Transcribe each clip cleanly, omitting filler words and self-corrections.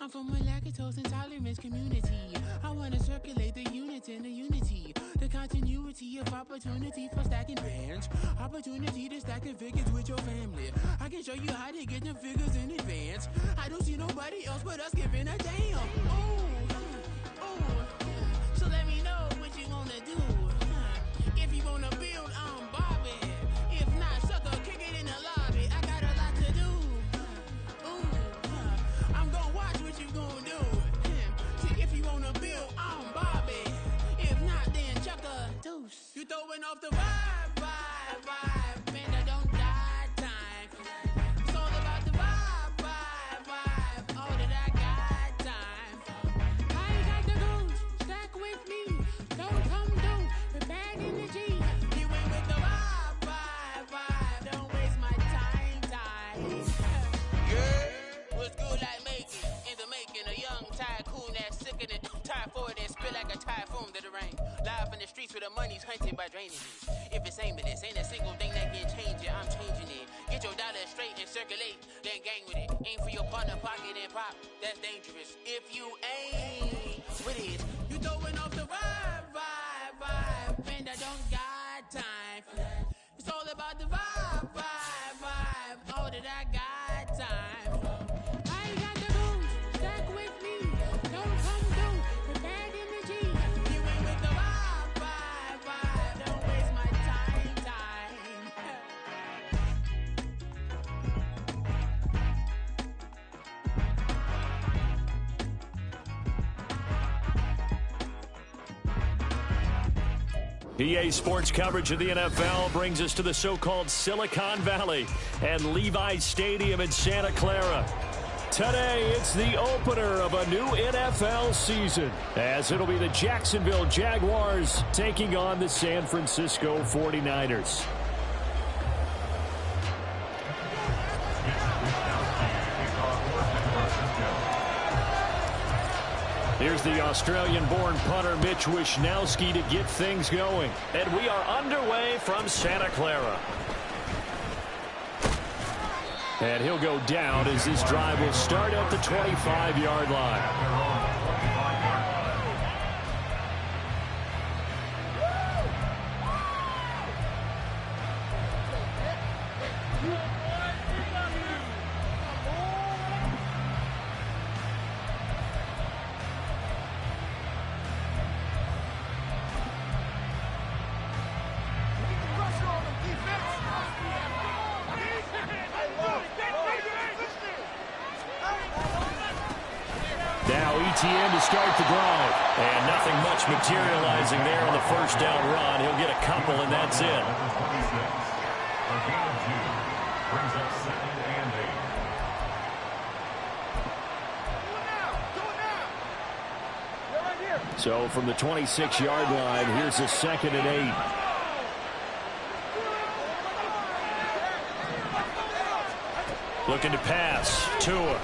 I'm from a lactose intolerance community. I wanna circulate the units and the unity, the continuity of opportunity for stacking bands, opportunity to stack the figures with your family. I can show you how to get the figures in advance. I don't see nobody else but us giving a damn. So let me know what you wanna do. If you wanna build, I'm Bobby. If not, sucker, kick it in the lobby. I got a lot to do. I'm gonna watch what you gonna do. See, if you wanna build, I'm Bobby. If not, then chuck a deuce. You throwing off the vibe. Man, I don't die time. It's all about the vibe. All that I got time. I ain't got the goose. Stack with me. Don't come through with bad energy. You ain't with the vibe. Don't waste my time. Yeah, what's good like making? In the making, a young tycoon that's sicker than typhoid and spit like a typhoon to the rain. Live in the streets where the money's hunted by drainages. If it's aimless, ain't a single thing that can change it. I'm changing it. Get your dollar straight and circulate, then gang with it. Aim for your partner, pocket and pop. That's dangerous. If you aim with it, you throwing off the vibe. Man, I don't got time for that. It's all about the vibe. All that I got time. I ain't got the booze. Stack with me. Don't come through with bad energy. You ain't with the vibe. Don't waste my time. PA Sports coverage of the NFL brings us to the so-called Silicon Valley and Levi's Stadium in Santa Clara. Today, it's the opener of a new NFL season, as it'll be the Jacksonville Jaguars taking on the San Francisco 49ers. Here's the Australian-born punter Mitch Wishnowsky to get things going. And we are underway from Santa Clara. And he'll go down as this drive will start at the 25-yard line. ETN to start the drive. And nothing much materializing there on the first down run. He'll get a couple, and that's it. So from the 26-yard line, here's a 2nd and 8. Looking to pass. Tua.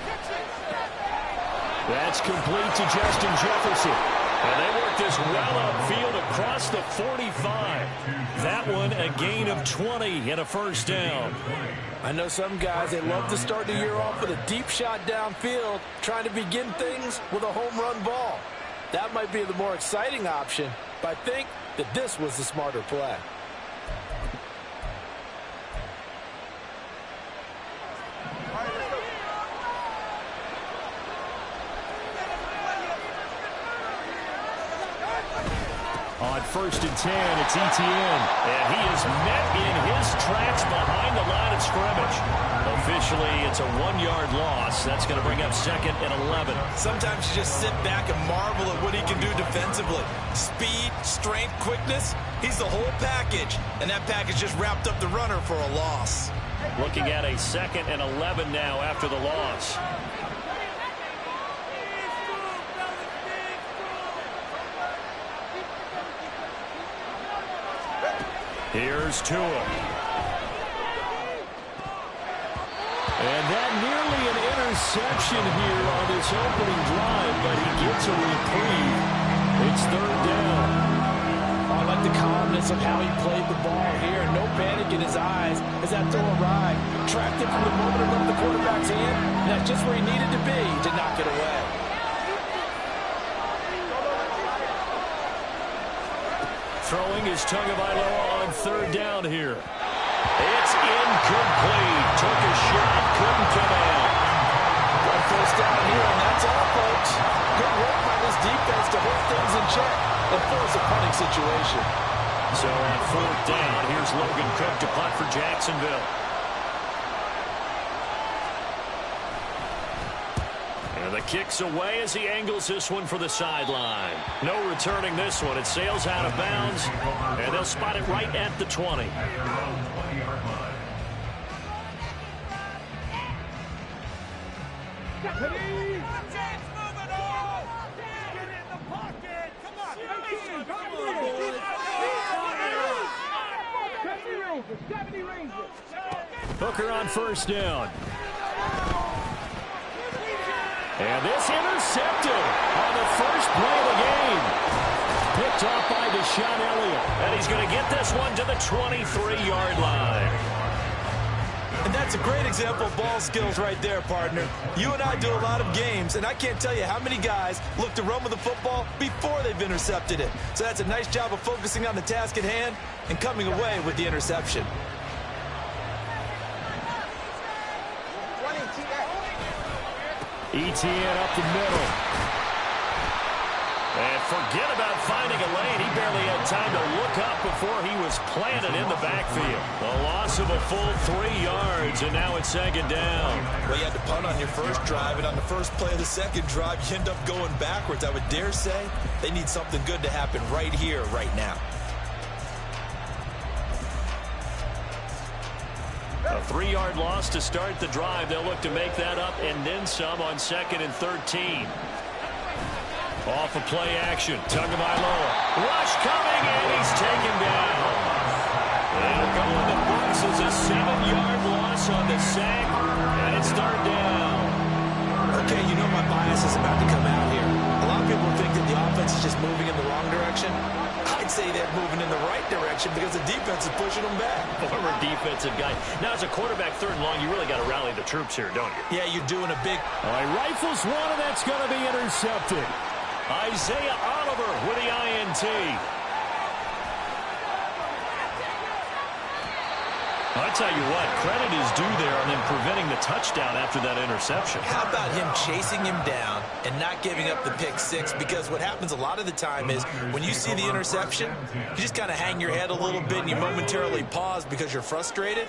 That's complete to Justin Jefferson. And they work this well upfield across the 45. That one a gain of 20 and a first down. I know some guys, they love to start the year off with a deep shot downfield, trying to begin things with a home run ball. That might be the more exciting option, but I think that this was the smarter play. On 1st and 10, it's ETN. And he is met in his tracks behind the line of scrimmage. Officially, it's a 1-yard loss. That's going to bring up 2nd and 11. Sometimes you just sit back and marvel at what he can do defensively. Speed, strength, quickness. He's the whole package. And that package just wrapped up the runner for a loss. Looking at a 2nd and 11 now after the loss. Here's Tua. And that nearly an interception here on this opening drive, but he gets a reprieve. It's 3rd down. I like the calmness of how he played the ball here. No panic in his eyes as that throw arrived. Tracked it from the moment it left the quarterback's hand. And that's just where he needed to be to knock it away. Throwing is Tagovailoa on third down here. It's incomplete. Took a shot, couldn't come in. One first down here, and that's all, folks. Good work by this defense to hold things in check and force a punting situation. So on fourth down, here's Logan Cook to punt for Jacksonville. And the kick's away as he angles this one for the sideline. No returning this one. It sails out of bounds, and they'll spot it right at the 20. Hooker on first down. And this intercepted on the first play of the game. Picked off by Deshaun Elliott. And he's going to get this one to the 23-yard line. And that's a great example of ball skills right there, partner. You and I do a lot of games, and I can't tell you how many guys look to run with the football before they've intercepted it. So that's a nice job of focusing on the task at hand and coming away with the interception. ETN up the middle. And forget about finding a lane. He barely had time to look up before he was planted in the backfield. A loss of a full 3 yards, and now it's second down. Well, you had to punt on your first drive, and on the first play of the second drive, you end up going backwards. I would dare say they need something good to happen right here, right now. A 3-yard loss to start the drive. They'll look to make that up and then some on 2nd and 13. Off of play action. Tagovailoa. Rush coming, and he's taken down. It'll go in the books as a 7-yard loss on the sack, and it's third down. Okay, you know my bias is about to come out here. A lot of people think that the offense is just moving in the wrong direction. I'd say they're moving in the right direction because the defense is pushing them back. Former defensive guy. Now, as a quarterback, third and long, you really got to rally the troops here, don't you? Yeah, you're doing a big... All right, rifles one, and that's going to be intercepted. Isaiah Oliver with the INT. I tell you what, credit is due there on them preventing the touchdown after that interception. How about him chasing him down and not giving up the pick six? Because what happens a lot of the time is when you see the interception, you just kind of hang your head a little bit and you momentarily pause because you're frustrated.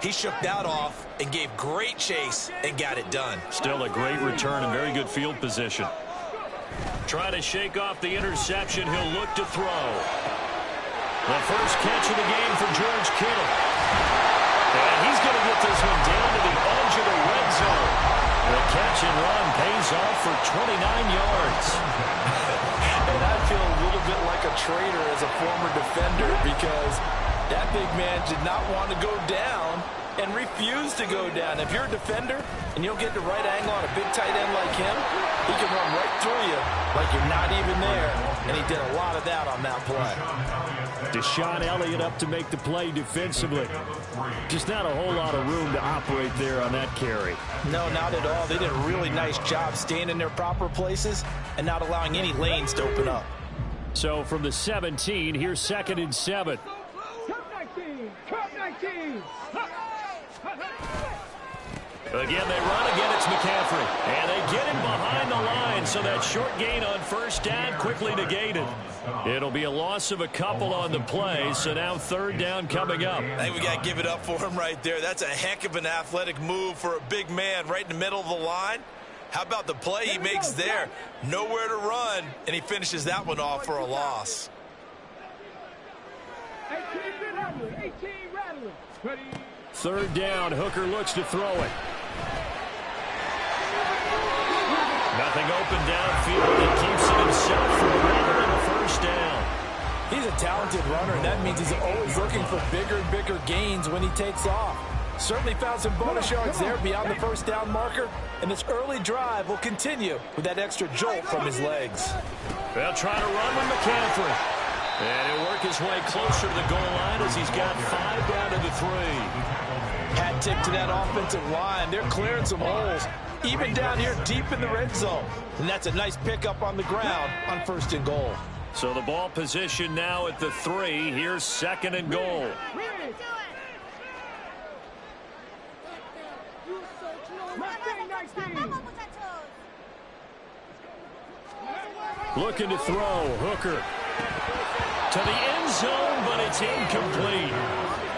He shook that off and gave great chase and got it done. Still a great return and very good field position. Trying to shake off the interception. He'll look to throw. The first catch of the game for George Kittle. And he's going to get this one down to the edge of the red zone. The catch and run pays off for 29 yards. And I feel a little bit like a traitor as a former defender because that big man did not want to go down and refused to go down. If you're a defender and you don't get the right angle on a big tight end like him, he can run right through you like you're not even there. And he did a lot of that on that play. Deshaun Elliott up to make the play defensively. Just not a whole lot of room to operate there on that carry. No, not at all. They did a really nice job staying in their proper places and not allowing any lanes to open up. So from the 17, here's 2nd and 7. Again, they run. Again, it's McCaffrey. And they get him behind the line, so that short gain on first down quickly negated. It'll be a loss of a couple on the play, so now third down coming up. I think we got to give it up for him right there. That's a heck of an athletic move for a big man right in the middle of the line. How about the play he makes there? Nowhere to run, and he finishes that one off for a loss. 18 rattling. Third down, Hooker looks to throw it. Nothing open downfield, and keeps it himself for a run and a first down. He's a talented runner, and that means he's always looking for bigger and bigger gains when he takes off. Certainly found some bonus yards there beyond the first down marker, and this early drive will continue with that extra jolt from his legs. They'll try to run with McCaffrey. And he'll work his way closer to the goal line as he's got 5 down to the 3. Hat tip to that offensive line. They're clearing some holes, even down here deep in the red zone. And that's a nice pickup on the ground on 1st and goal. So the ball position now at the 3. Here's 2nd and goal. Looking to throw. Hooker to the end zone, but it's incomplete.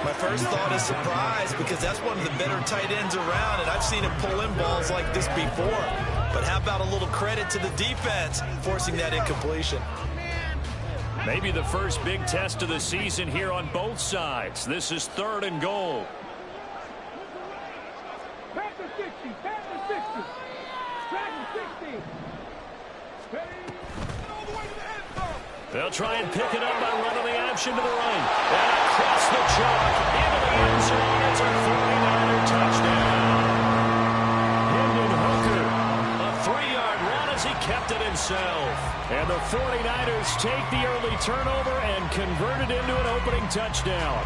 My first thought is surprise, because that's one of the better tight ends around, and I've seen him pull in balls like this before. But how about a little credit to the defense forcing that incompletion? Maybe the first big test of the season here on both sides. This is 3rd and goal. Back to 60. Back to 60. Back to 60. All the way to the end zone. They'll try and pick it up by running the option to the right. And across the chalk into the end zone. It's a 49er touchdown. Hendon Hooker, a 3-yard run as he kept it himself. And the 49ers take the early turnover and convert it into an opening touchdown.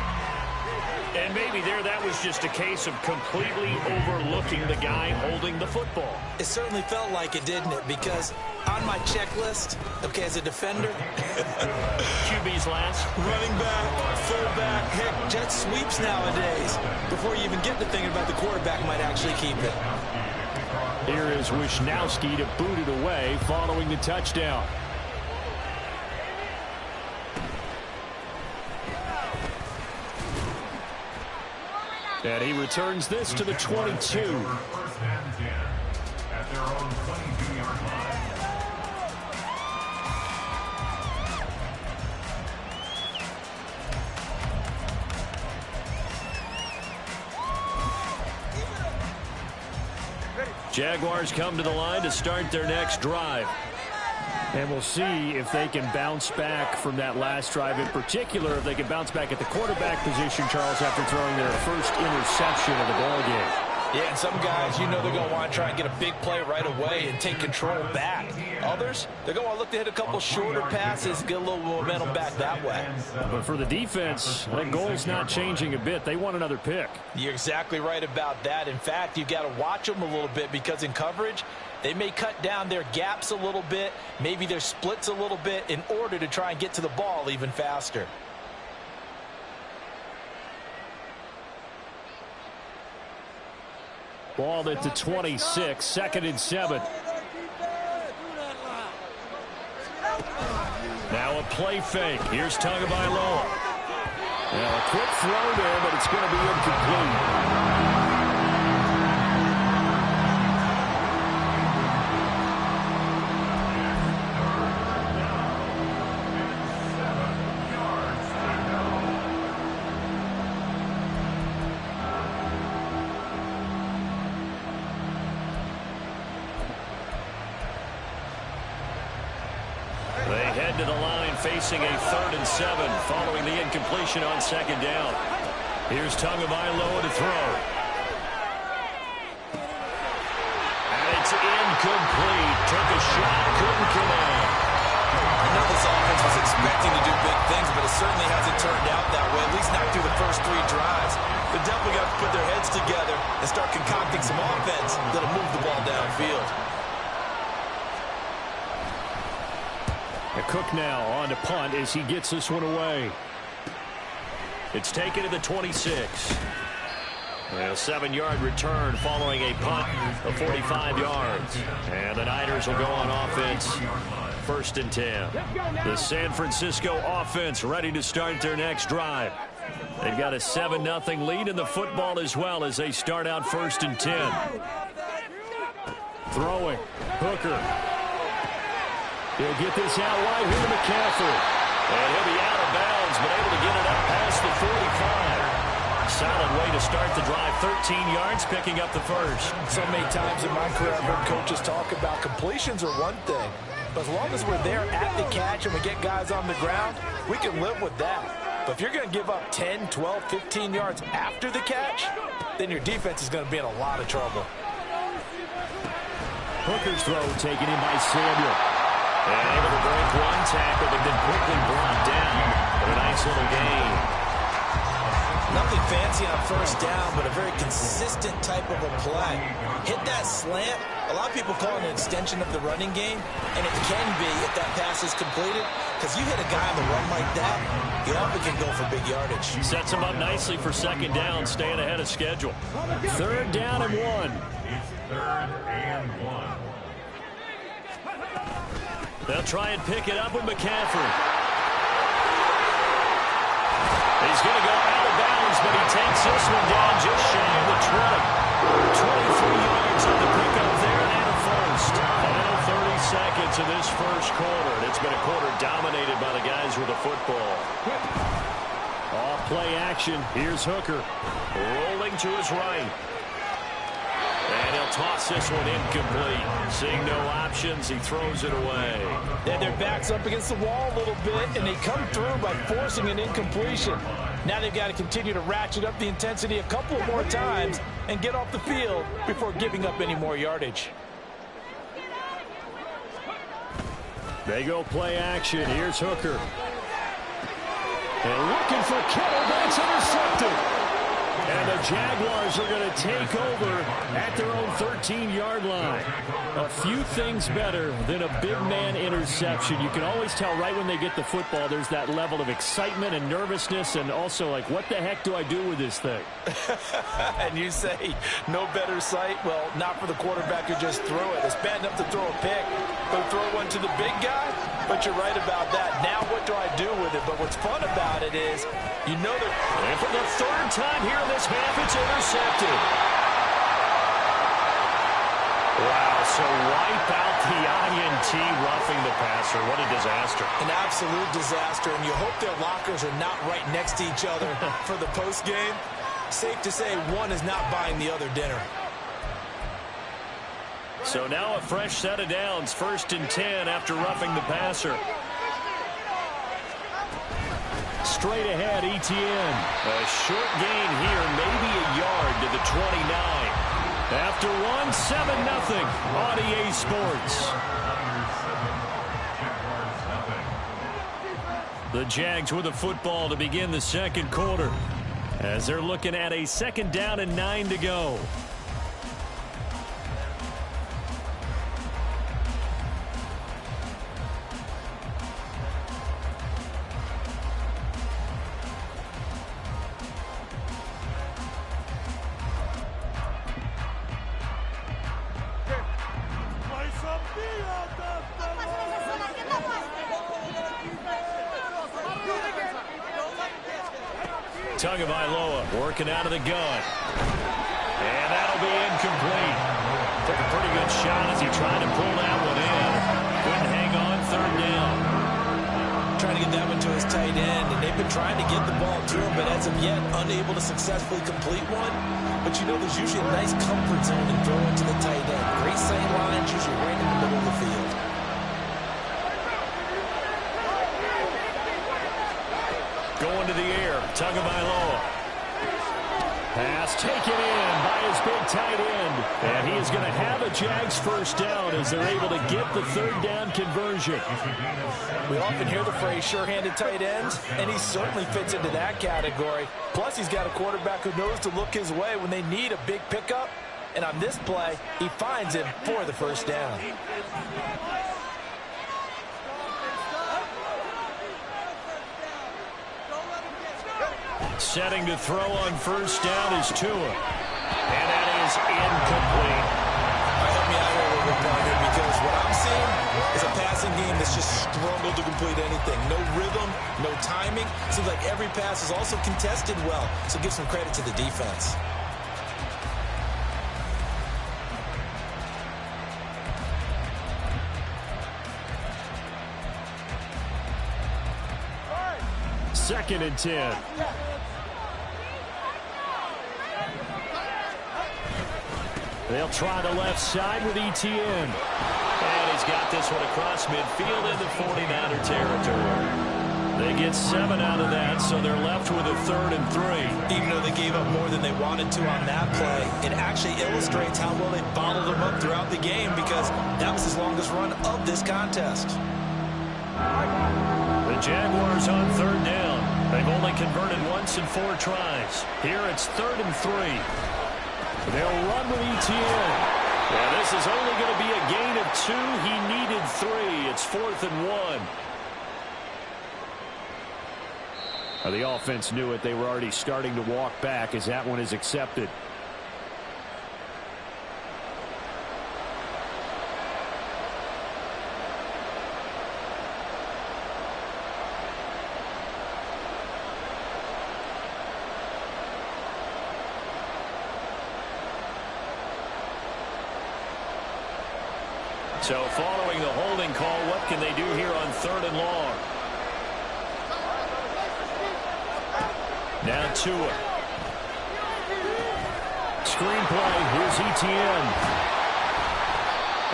And maybe that was just a case of completely overlooking the guy holding the football. It certainly felt like it, didn't it? Because on my checklist, okay, as a defender, QB's last. running back, fullback, heck, jet sweeps nowadays. Before you even get to thinking about the quarterback might actually keep it. Here is Wisnowski to boot it away following the touchdown. And he returns this to the 22. At their own 22-yard line. Jaguars come to the line to start their next drive. And we'll see if they can bounce back from that last drive, in particular, if they can bounce back at the quarterback position, Charles, after throwing their first interception of the ballgame. Yeah, and some guys, you know they're going to want to try and get a big play right away and take control back. Others, they're going to look to hit a couple shorter passes, get a little momentum back that way. But for the defense, that goal's not changing a bit. They want another pick. You're exactly right about that. In fact, you've got to watch them a little bit, because in coverage, they may cut down their gaps a little bit, maybe their splits a little bit, in order to try and get to the ball even faster. Ball at the 26, 2nd and 7. Now a play fake. Here's Tagovailoa. Now a quick throw there, but it's going to be incomplete. To the line, facing a 3rd and 7 following the incompletion on 2nd down. Here's Tagovailoa to throw. And it's incomplete. Took a shot, couldn't connect. I know this offense was expecting to do big things, but it certainly hasn't turned out that way, at least not through the first 3 drives. They definitely got to put their heads together and start concocting some offense that'll move the ball downfield. Cook now on to punt as he gets this one away. It's taken to the 26. A 7-yard return following a punt of 45 yards. And the Niners will go on offense. 1st and 10. The San Francisco offense ready to start their next drive. They've got a 7-0 lead in the football as well as they start out 1st and 10. Throwing. Hooker. He'll get this out wide here to McCaffrey. And he'll be out of bounds, but able to get it up past the 45. Solid way to start the drive. 13 yards, picking up the first. So many times in my career, I've heard coaches talk about completions are one thing. But as long as we're there at the catch and we get guys on the ground, we can live with that. But if you're going to give up 10, 12, 15 yards after the catch, then your defense is going to be in a lot of trouble. Hooker's throw taken in by Samuel. And able to break one tackle, but then quickly brought down. But a nice little gain. Nothing fancy on first down, but a very consistent type of a play. Hit that slant. A lot of people call it an extension of the running game, and it can be if that pass is completed, because you hit a guy on the run like that, he often can go for big yardage. Sets him up nicely for second down, staying ahead of schedule. Third down and 1. It's 3rd and 1. They'll try and pick it up with McCaffrey. He's going to go out of bounds, but he takes this one down just shy of the 20. 23 yards on the pickup there and a first. Final 30 seconds of this first quarter. And it's been a quarter dominated by the guys with the football. Off play action. Here's Hooker. Rolling to his right. And he'll toss this one incomplete. Seeing no options, he throws it away. And their back's up against the wall a little bit, and they come through by forcing an incompletion. Now they've got to continue to ratchet up the intensity a couple more times and get off the field before giving up any more yardage. They go play action. Here's Hooker. And looking for Kittle. That's intercepted. And the Jaguars are going to take over at their own 13-yard line. A few things better than a big man interception. You can always tell right when they get the football, there's that level of excitement and nervousness, and also like, what the heck do I do with this thing? And you say, no better sight? Well, not for the quarterback who just threw it. It's bad enough to throw a pick, but throw one to the big guy? But you're right about that. Now what do I do with it? But what's fun about it is, you know that... And for the third time here in this half, it's intercepted. Wow, so wipe out the INT roughing the passer. What a disaster. An absolute disaster, and you hope their lockers are not right next to each other for the postgame. Safe to say one is not buying the other dinner. So now a fresh set of downs, 1st and 10 after roughing the passer. Straight ahead, Etienne. A short gain here, maybe a yard to the 29. After 7-0 on EA Sports. The Jags with the football to begin the second quarter, as they're looking at a 2nd down and 9 to go. Tagovailoa working out of the gun. And that'll be incomplete. Took a pretty good shot as he tried to pull that one in. Couldn't hang on, 3rd down. Trying to get that one to his tight end, and they've been trying to get the ball to him, but as of yet, unable to successfully complete one. But you know, there's usually a nice comfort zone in throwing to the tight end. Great sight lines, usually right in the middle of the field. Going to the air, Tagovailoa. Pass taken in by his big tight end. And he is going to have a Jags 1st down as they're able to get the 3rd down conversion. We often hear the phrase sure-handed tight ends, and he certainly fits into that category. Plus, he's got a quarterback who knows to look his way when they need a big pickup. And on this play, he finds him for the 1st down. Setting to throw on 1st down is Tua. And that is incomplete. Help me out here a little bit, partner, because what I'm seeing is a passing game that's just struggled to complete anything. No rhythm, no timing. Seems like every pass is also contested well, so give some credit to the defense. Second and 10. They'll try the left side with Etienne. And he's got this one across midfield into 49er territory. They get 7 out of that, so they're left with a 3rd and 3. Even though they gave up more than they wanted to on that play, it actually illustrates how well they bottled them up throughout the game, because that was his longest run of this contest. The Jaguars on 3rd down. They've only converted once in 4 tries. Here it's 3rd and 3. They'll run with Etienne. Yeah, this is only going to be a gain of 2. He needed 3. It's 4th and 1. The offense knew it. They were already starting to walk back as that one is accepted. So following the holding call, what can they do here on 3rd and long? Now Tua. Screenplay. Here's Etienne.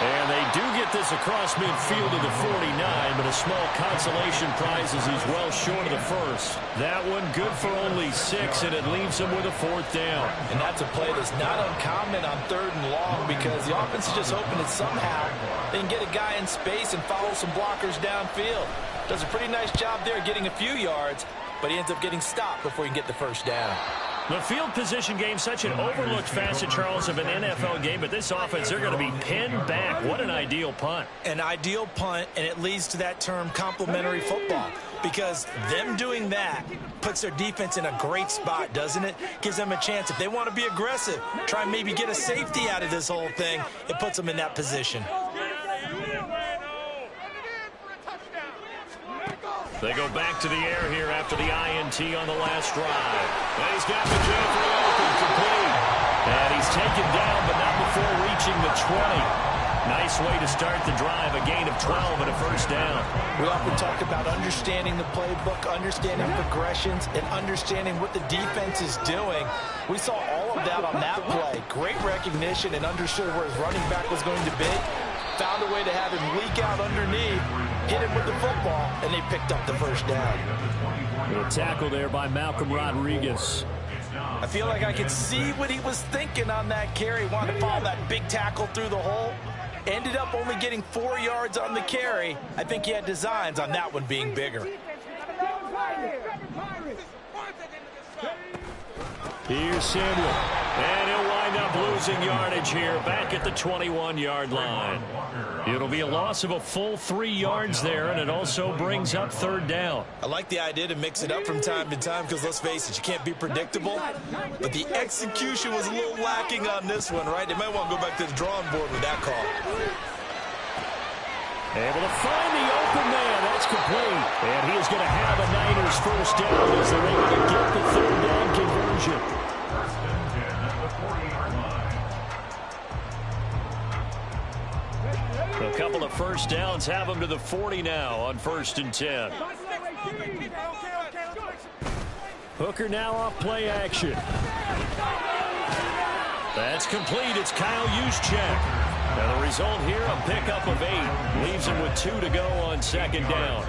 And they do get this across midfield to the 49, but a small consolation prize as he's well short of the first. That one good for only 6, and it leaves him with a 4th down. And that's a play that's not uncommon on 3rd and long because the offense is just hoping that somehow they can get a guy in space and follow some blockers downfield. Does a pretty nice job there getting a few yards, but he ends up getting stopped before he can get the first down. The field position game, such an overlooked facet, Charles, of an NFL game, but this offense, they're going to be pinned back. What an ideal punt. An ideal punt, and it leads to that term complementary football, because them doing that puts their defense in a great spot, doesn't it? Gives them a chance. If they want to be aggressive, try and maybe get a safety out of this whole thing, it puts them in that position. They go back to the air here after the INT on the last drive. And he's got McCaffrey open, complete. And he's taken down, but not before reaching the 20. Nice way to start the drive, a gain of 12 and a first down. We often talk about understanding the playbook, understanding progressions, and understanding what the defense is doing. We saw all of that on that play. Great recognition and understood where his running back was going to be. Found a way to have him leak out underneath, hit him with the football, and they picked up the first down. A tackle there by Malcolm Rodriguez. I feel like I could see what he was thinking on that carry. Wanted to follow that big tackle through the hole. Ended up only getting 4 yards on the carry. I think he had designs on that one being bigger. Here's Samuel. And he'll wind up losing yardage here back at the 21-yard line. It'll be a loss of a full 3 yards there, and it also brings up 3rd down. I like the idea to mix it up from time to time because, let's face it, you can't be predictable. But the execution was a little lacking on this one, right? They might want to go back to the drawing board with that call. Able to find the open man. That's complete. And he is going to have a Niners first down as they're able to get the 3rd down conversion. First and 10 at the 40-yard line. A couple of first downs have them to the 40 now on 1st and 10. Hooker now off play action. That's complete. It's Kyle Juszczyk. Now the result here, a pickup of 8. Leaves him with 2 to go on 2nd down.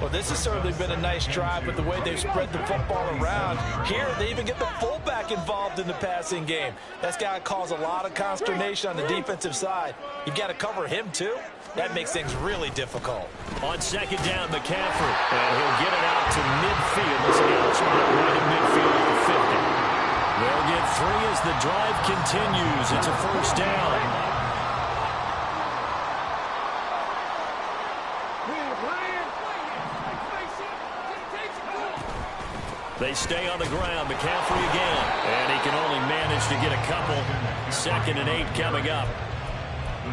Well, this has certainly been a nice drive with the way they've spread the football around. Here, they even get the fullback involved in the passing game. That's got to cause a lot of consternation on the defensive side. You've got to cover him, too. That makes things really difficult. On 2nd down, McCaffrey. And he'll get it out to midfield. This is right in midfield at the 50. They'll get 3 as the drive continues. It's a first down. They stay on the ground. McCaffrey again. And he can only manage to get a couple. 2nd and 8 coming up.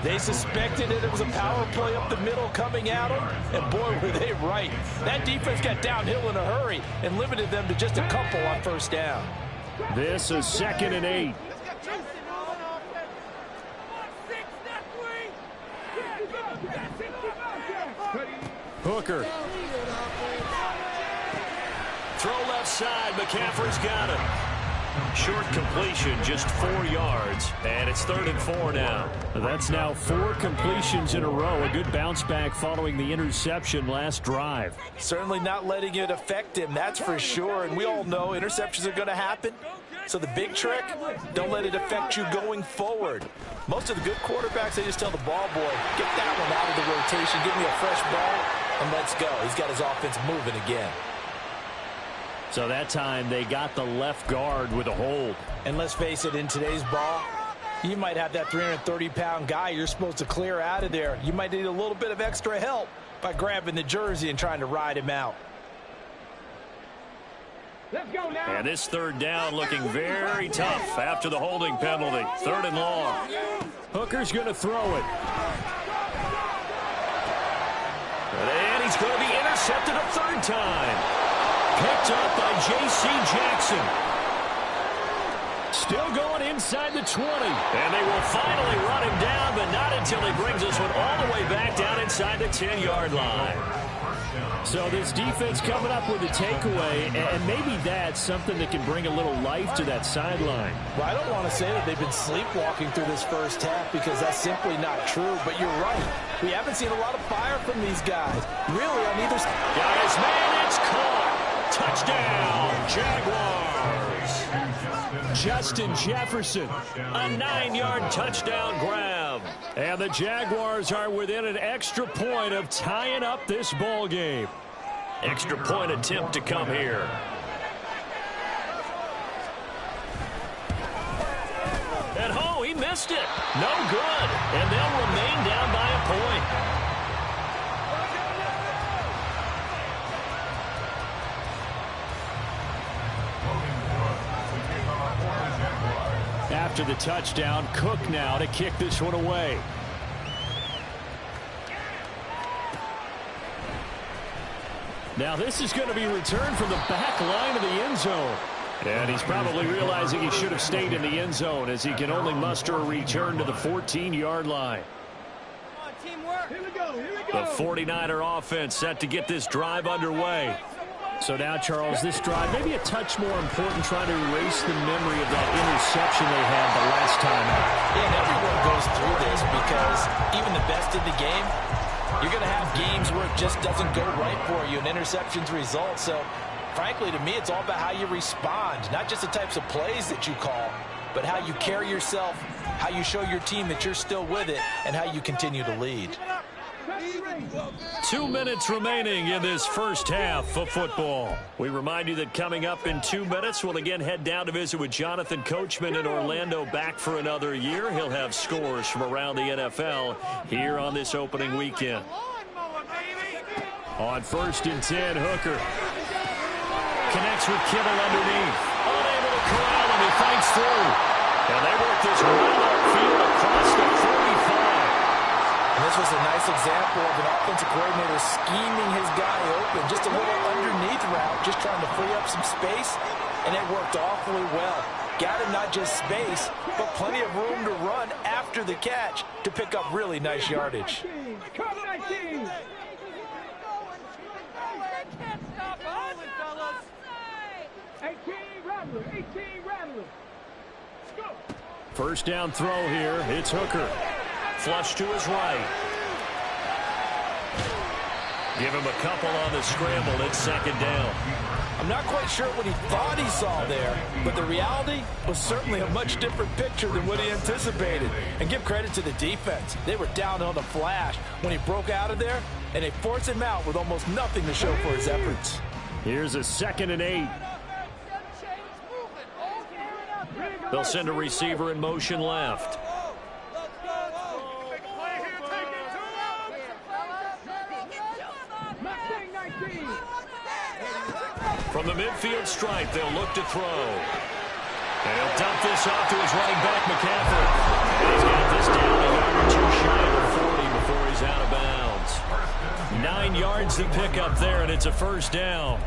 They suspected it was a power play up the middle coming at them, and boy, were they right. That defense got downhill in a hurry and limited them to just a couple on 1st down. This is 2nd and 8. Hooker. Throw left side. McCaffrey's got it. Short completion, just 4 yards, and it's 3rd and 4 now. That's now 4 completions in a row. A good bounce back following the interception last drive. Certainly not letting it affect him, that's for sure. And we all know interceptions are going to happen. So the big trick, don't let it affect you going forward. Most of the good quarterbacks, they just tell the ball boy, get that one out of the rotation, give me a fresh ball, and let's go. He's got his offense moving again. So that time they got the left guard with a hold. And let's face it, in today's ball, you might have that 330-pound guy you're supposed to clear out of there. You might need a little bit of extra help by grabbing the jersey and trying to ride him out. Let's go now. And this third down looking very tough after the holding penalty. 3rd and long. Hooker's going to throw it. And he's going to be intercepted a 3rd time. Picked up by J.C. Jackson. Still going inside the 20. And they will finally run him down, but not until he brings this one all the way back down inside the 10-yard line. So this defense coming up with a takeaway, and maybe that's something that can bring a little life to that sideline. Well, I don't want to say that they've been sleepwalking through this first half because that's simply not true, but you're right. We haven't seen a lot of fire from these guys, really, on either side. Got his man, it's caught. Touchdown, Jaguars. Justin Jefferson, a 9-yard touchdown grab. And the Jaguars are within an extra point of tying up this ball game. Extra point attempt to come here. And oh, he missed it. No good. And they'll remain down by a point. After the touchdown, Cook now to kick this one away. Now this is going to be returned from the back line of the end zone. And he's probably realizing he should have stayed in the end zone as he can only muster a return to the 14-yard line. Here we go. The 49er offense set to get this drive underway. So now, Charles, this drive maybe a touch more important, trying to erase the memory of that interception they had the last time out. Yeah, and everyone goes through this because even the best in the game, you're going to have games where it just doesn't go right for you, and interceptions result. So, frankly, to me, it's all about how you respond, not just the types of plays that you call, but how you carry yourself, how you show your team that you're still with it, and how you continue to lead. 2 minutes remaining in this first half of football. We remind you that coming up in 2 minutes, we'll again head down to visit with Jonathan Coachman in Orlando, back for another year. He'll have scores from around the NFL here on this opening weekend. On 1st and 10, Hooker connects with Kittle underneath. Unable to corral him, he fights through. And they work this well upfield across the 45. And this was a nice example of an offensive coordinator scheming his guy open. Just a little underneath route, just trying to free up some space, and it worked awfully well. Got him not just space, but plenty of room to run after the catch to pick up really nice yardage. 19. 18 Rattler. Go. First down throw here. It's Hooker. Flush to his right. Give him a couple on the scramble. It's 2nd down. I'm not quite sure what he thought he saw there, but the reality was certainly a much different picture than what he anticipated. And give credit to the defense. They were down on the flash when he broke out of there, and they forced him out with almost nothing to show for his efforts. Here's a 2nd and 8. They'll send a receiver in motion left. From the midfield stripe, they'll look to throw. And he'll dump this off to his running back, McCaffrey. And he's got this down a yard or two shy of 40 before he's out of bounds. 9 yards to pick up there, and it's a 1st down.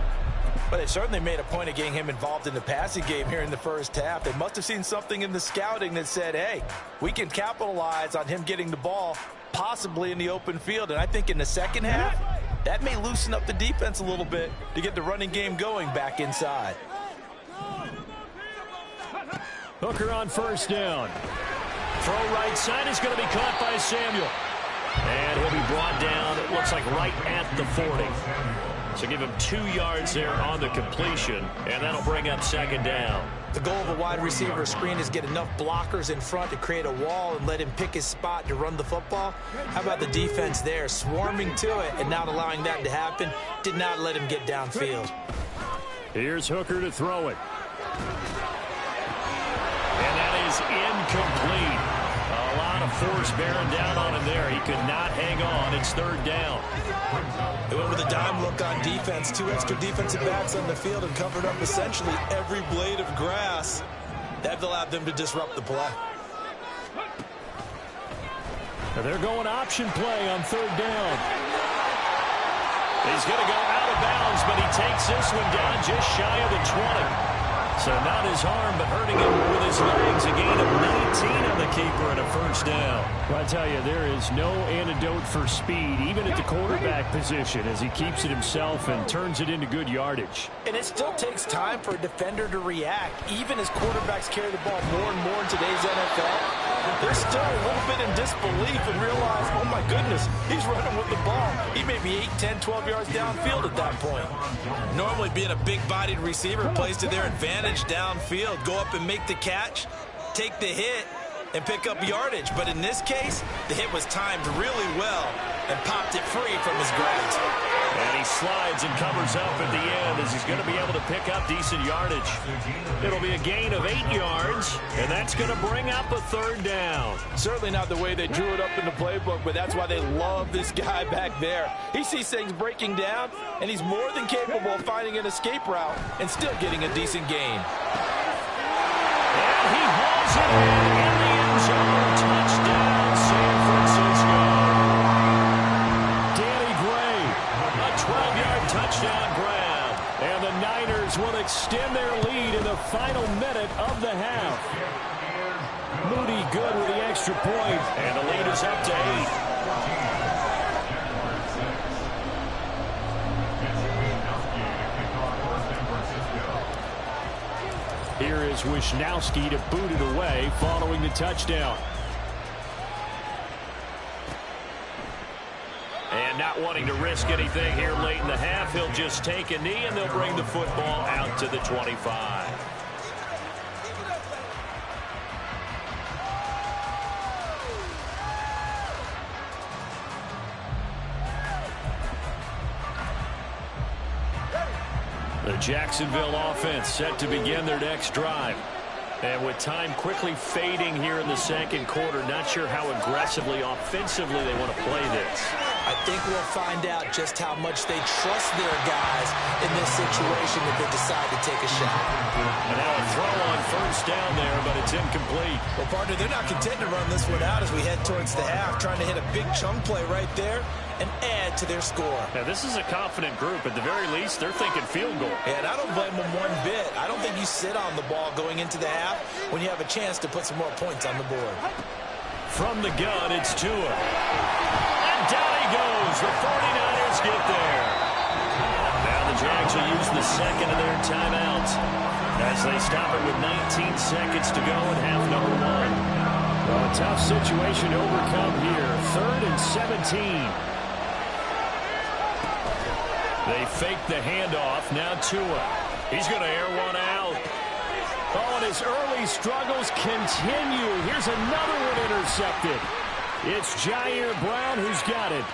But they certainly made a point of getting him involved in the passing game here in the first half. They must have seen something in the scouting that said, hey, we can capitalize on him getting the ball possibly in the open field. And I think in the second half, that may loosen up the defense a little bit to get the running game going back inside. Hooker on 1st down. Throw right side is going to be caught by Samuel. And he'll be brought down, it looks like right at the 40. So give him 2 yards there on the completion, and that'll bring up 2nd down. The goal of a wide receiver screen is get enough blockers in front to create a wall and let him pick his spot to run the football. How about the defense there, swarming to it and not allowing that to happen? Did not let him get downfield. Here's Hooker to throw it. And that is incomplete. A lot of force bearing down on him there. He could not hang on. It's third down. They went with a dime look on defense. 2 extra defensive backs on the field and covered up essentially every blade of grass. That allowed them to disrupt the play. They're going option play on third down. He's going to go out of bounds, but he takes this one down just shy of the 20. So not his arm, but hurting him with his legs. A gain of 19 on the keeper and a first down. Well, I tell you, there is no antidote for speed, even at the quarterback position, as he keeps it himself and turns it into good yardage. And it still takes time for a defender to react, even as quarterbacks carry the ball more and more in today's NFL. They're still a little bit in disbelief and realize, oh my goodness, he's running with the ball. He may be 8, 10, 12 yards downfield at that point. Normally being a big-bodied receiver plays to their advantage downfield. Go up and make the catch, take the hit, and pick up yardage. But in this case, the hit was timed really well and popped it free from his grasp. And he slides and covers up at the end as he's going to be able to pick up decent yardage. It'll be a gain of 8 yards, and that's going to bring up a third down. Certainly not the way they drew it up in the playbook, but that's why they love this guy back there. He sees things breaking down, and he's more than capable of finding an escape route and still getting a decent gain. And he hauls it in the end zone. Touchdown, San Francisco. Danny Gray, a 12-yard touchdown grab. And the Niners will extend their lead in the final minute of the half. Moody good with the extra point, and the lead is up to 8. Here is Wisnowski to boot it away following the touchdown. And not wanting to risk anything here late in the half, he'll just take a knee and they'll bring the football out to the 25. The Jacksonville offense set to begin their next drive. And with time quickly fading here in the second quarter, not sure how aggressively, offensively they want to play this. I think we'll find out just how much they trust their guys in this situation if they decide to take a shot. And now a throw on first down there, but it's incomplete. Well, partner, they're not content to run this one out as we head towards the half, trying to hit a big chunk play right there and add to their score. Now, this is a confident group. At the very least, they're thinking field goal. And I don't blame them one bit. I don't think you sit on the ball going into the half when you have a chance to put some more points on the board. From the gun, it's Tua. And down he goes. The 49ers get there. Now the Jags will use the second of their timeouts as they stop it with 19 seconds to go in half number 1. Well, a tough situation to overcome here. 3rd and 17. They fake the handoff. Now Tua. He's going to air one out. Oh, and his early struggles continue. Here's another one intercepted. It's Jair Brown who's got it.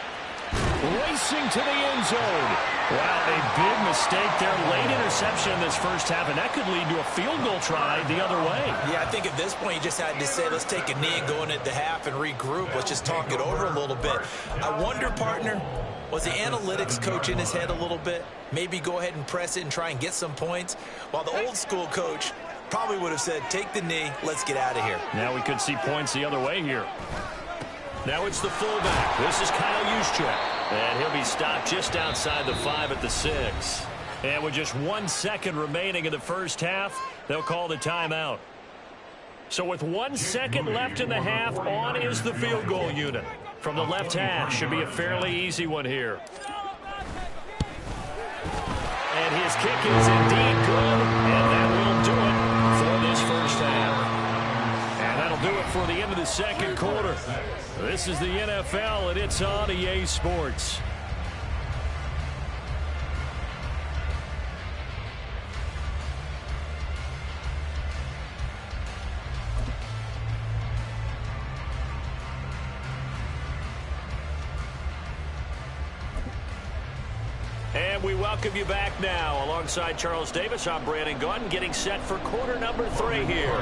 Racing to the end zone. Wow, a big mistake there. Late interception in this first half, and that could lead to a field goal try the other way. Yeah, I think at this point you just had to say, let's take a knee and go in at the half and regroup. Let's just talk it over a little bit. I wonder, partner, was the analytics coach in his head a little bit? Maybe go ahead and press it and try and get some points, while the old school coach probably would have said, take the knee, let's get out of here. Now we could see points the other way here. Now it's the fullback. This is Kyle Juszczyk. And he'll be stopped just outside the 5 at the 6. And with just 1 second remaining in the first half, they'll call the timeout. So with 1 second left in the half, on is the field goal unit. From the left hash, should be a fairly easy one here. And his kick is indeed good, and that will do it for this first half. And that'll do it for the end of the second quarter. This is the NFL, and it's on EA Sports. And And we welcome you back now. Alongside Charles Davis, I'm Brandon Gaudin, getting set for quarter number 3 here.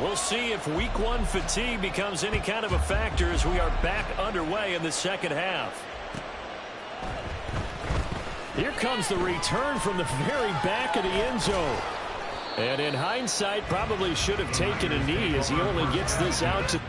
We'll see if week 1 fatigue becomes any kind of a factor as we are back underway in the second half. Here comes the return from the very back of the end zone. And in hindsight, probably should have taken a knee as he only gets this out to...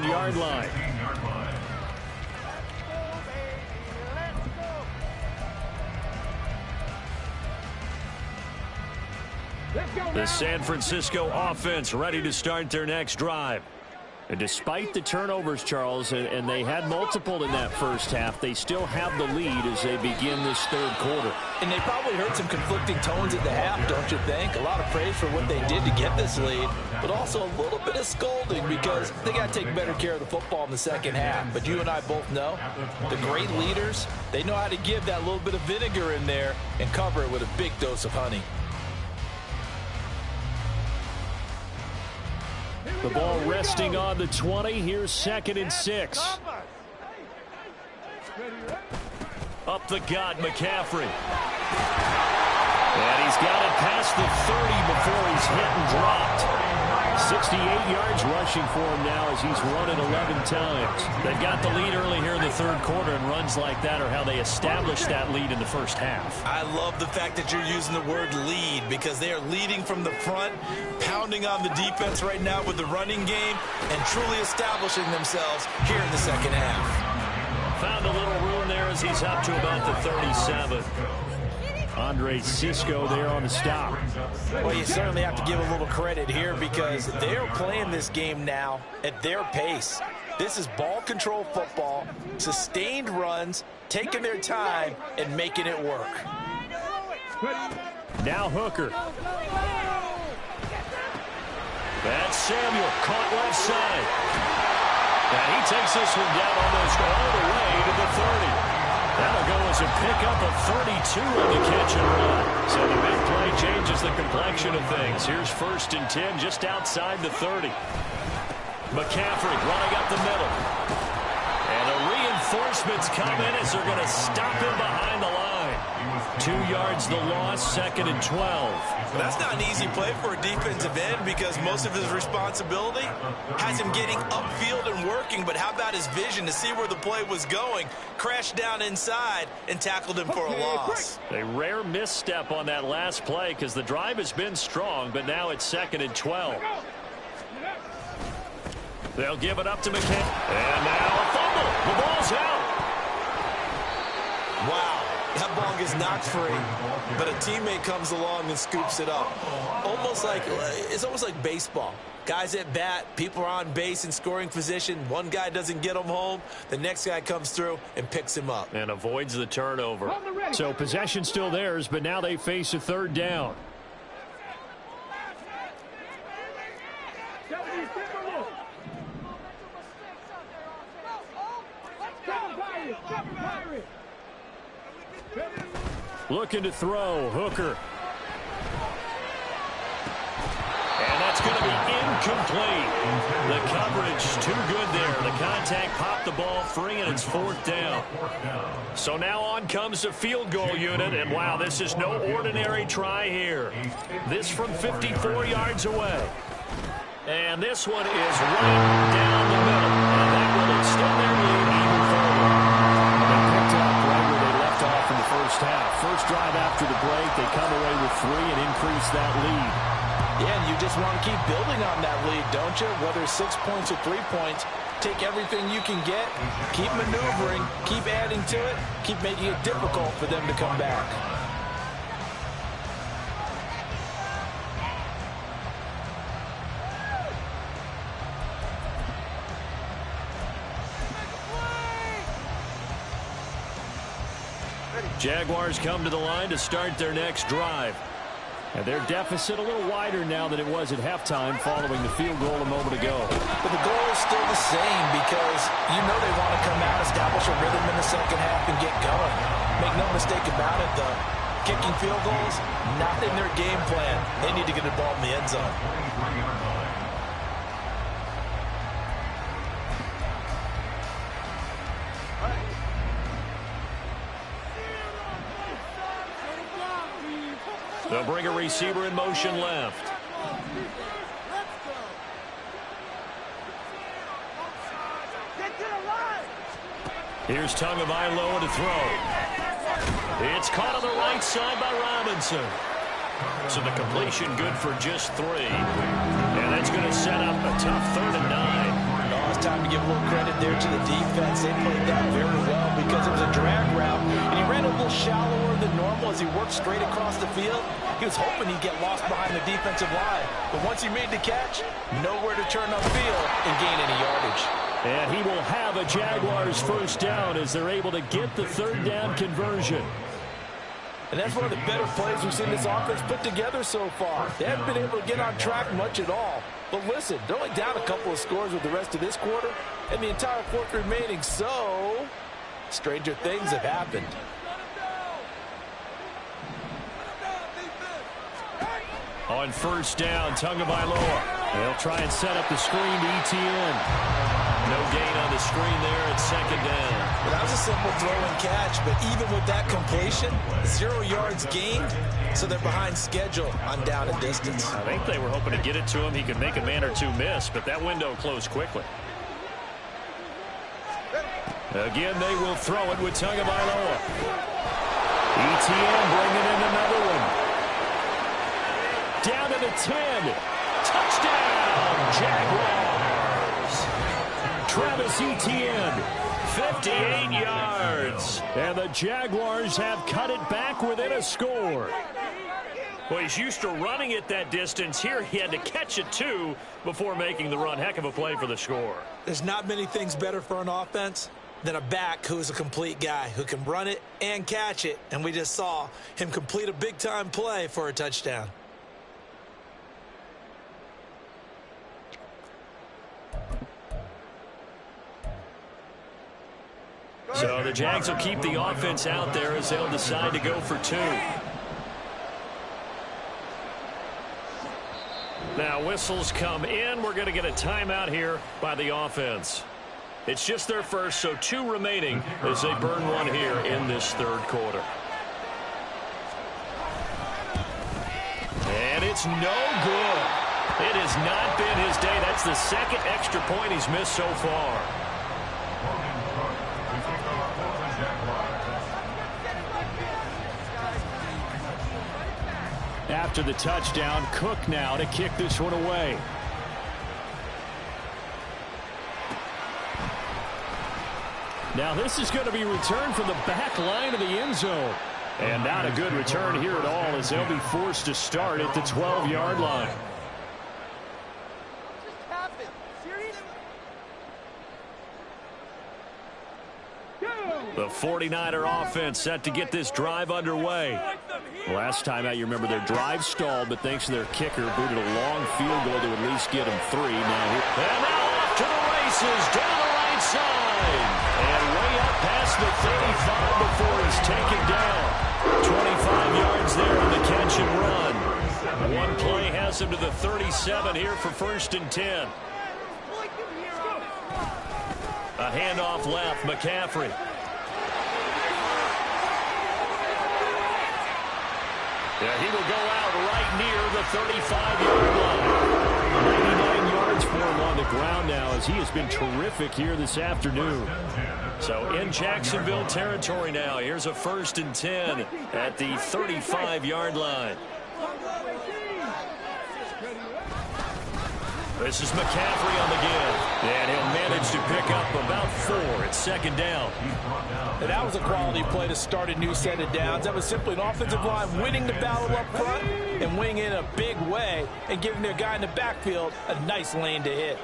Yard line. The San Francisco offense ready to start their next drive. And despite the turnovers, Charles, and they had multiple in that first half, they still have the lead as they begin this third quarter. And they probably heard some conflicting tones at the half, don't you think? A lot of praise for what they did to get this lead, but also a little bit of scolding because they got to take better care of the football in the second half. But you and I both know the great leaders, they know how to give that little bit of vinegar in there and cover it with a big dose of honey. The ball resting on the 20. Here's 2nd and 6. Up the gut, McCaffrey. And he's got it past the 30 before he's hit and dropped. 68 yards rushing for him now as he's run it 11 times. They've got the lead early here in the third quarter, and runs like that are how they established that lead in the first half. I love the fact that you're using the word lead because they are leading from the front, pounding on the defense right now with the running game, and truly establishing themselves here in the second half. Found a little room there as he's up to about the 37. Andre Cisco there on the stop. Well, you certainly have to give a little credit here because they're playing this game now at their pace. This is ball control football, sustained runs, taking their time and making it work. Now Hooker. That's Samuel, caught left side. And he takes this one down almost all the way to the 30. That'll go as a pickup of 32 on the catch and run. So the big play changes the complexion of things. Here's 1st and 10 just outside the 30. McCaffrey running up the middle. And the reinforcements come in as they're going to stop him behind the line. 2 yards the loss, 2nd and 12. That's not an easy play for a defensive end because most of his responsibility has him getting upfield and working, but how about his vision to see where the play was going, crashed down inside, and tackled him for a loss. A rare misstep on that last play because the drive has been strong, but now it's 2nd and 12. They'll give it up to McCann. And now a fumble. The ball's out. Wow. That ball gets knocked free, but a teammate comes along and scoops it up. It's almost like baseball. Guys at bat, people are on base in scoring position. One guy doesn't get him home. The next guy comes through and picks him up. And avoids the turnover. So possession still theirs, but now they face a third down. Looking to throw. Hooker. And that's going to be incomplete. The coverage too good there. The contact popped the ball free, and it's fourth down. So now on comes the field goal unit. And, wow, this is no ordinary try here. This from 54 yards away. And this one is right down the middle. And that will extend their lead even further. They picked up right where they left off in the first half. First drive after the break, they come away with 3 and increase that lead. Yeah, and you just want to keep building on that lead, don't you? Whether 6 points or 3 points, take everything you can get, keep maneuvering, keep adding to it, keep making it difficult for them to come back. Jaguars come to the line to start their next drive. And their deficit a little wider now than it was at halftime following the field goal a moment ago. But the goal is still the same because you know they want to come out, establish a rhythm in the second half, and get going. Make no mistake about it, though. Kicking field goals, not in their game plan. They need to get the ball in the end zone. They'll bring a receiver in motion left. Here's Tagovailoa to throw. It's caught on the right side by Robinson. So the completion good for just 3. And that's going to set up a tough 3rd and 9. It's time to give a little credit there to the defense. They played that very well because it was a drag route, and he ran a little shallower than normal as he worked straight across the field. He was hoping he'd get lost behind the defensive line. But once he made the catch, nowhere to turn upfield and gain any yardage. And he will have a Jaguars first down as they're able to get the 3rd down conversion. And that's one of the better plays we've seen this offense put together so far. They haven't been able to get on track much at all. But listen, they're only down a couple of scores with the rest of this quarter and the entire fourth remaining. So, stranger things have happened. On first down, Tagovailoa. They'll try and set up the screen to ETN. No gain on the screen there at 2nd down. Well, that was a simple throw and catch, but even with that completion, 0 yards gained, so they're behind schedule on down and distance. I think they were hoping to get it to him. He could make a man or two miss, but that window closed quickly. Again, they will throw it with Tagovailoa. ETN bringing in another one. Down to the 10. Touchdown, Jaguars. Travis Etienne, 58 yards. And the Jaguars have cut it back within a score. Well, he's used to running it that distance. Here he had to catch it, too, before making the run. Heck of a play for the score. There's not many things better for an offense than a back who is a complete guy who can run it and catch it. And we just saw him complete a big-time play for a touchdown. So the Jags will keep the offense out there as they'll decide to go for 2. Now whistles come in. We're going to get a timeout here by the offense. It's just their first, so 2 remaining as they burn one here in this 3rd quarter. And it's no good. It has not been his day. That's the 2nd extra point he's missed so far. After the touchdown, Cook now to kick this one away. Now this is going to be returned from the back line of the end zone. And not a good return here at all as they'll be forced to start at the 12-yard line. The 49er offense set to get this drive underway. Last time out, you remember their drive stalled, but thanks to their kicker, booted a long field goal to at least get them 3. And now off to the races, down the right side. And way up past the 35 before he's taken down. 25 yards there on the catch and run. One play has him to the 37 here for 1st and 10. A handoff left, McCaffrey. Yeah, he will go out right near the 35-yard line. 99 yards for him on the ground now as he has been terrific here this afternoon. So in Jacksonville territory now. Here's a 1st and 10 at the 35-yard line. This is McCaffrey on the give. And he'll manage to pick up about 4 at 2nd down. And that was a quality play to start a new set of downs. That was simply an offensive line winning the battle up front and winning in a big way and giving their guy in the backfield a nice lane to hit.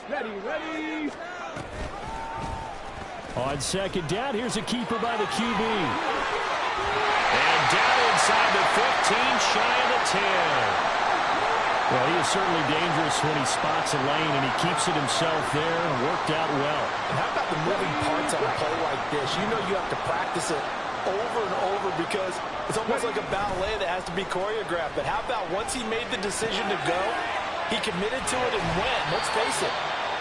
Ready. On 2nd down, here's a keeper by the QB. And down inside the 15, shy of the 10. Well, he is certainly dangerous when he spots a lane, and he keeps it himself there. Worked out well. And how about the moving parts on a play like this? You know you have to practice it over and over because it's almost like a ballet that has to be choreographed. But how about once he made the decision to go, he committed to it and went. Let's face it.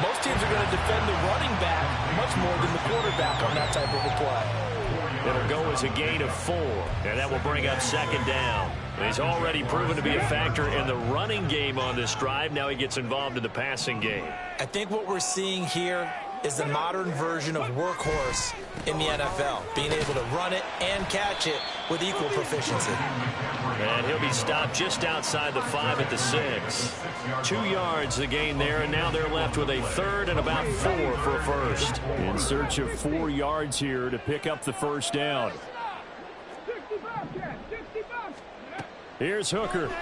Most teams are going to defend the running back much more than the quarterback on that type of a play. It'll go as a gain of 4, and that will bring up 2nd down. He's already proven to be a factor in the running game on this drive. Now he gets involved in the passing game. I think what we're seeing here is the modern version of workhorse in the NFL, being able to run it and catch it with equal proficiency. And he'll be stopped just outside the 5 at the 6. 2 yards the gain there, and now they're left with a 3rd and about 4 for a 1st. In search of 4 yards here to pick up the 1st down. Here's Hooker. And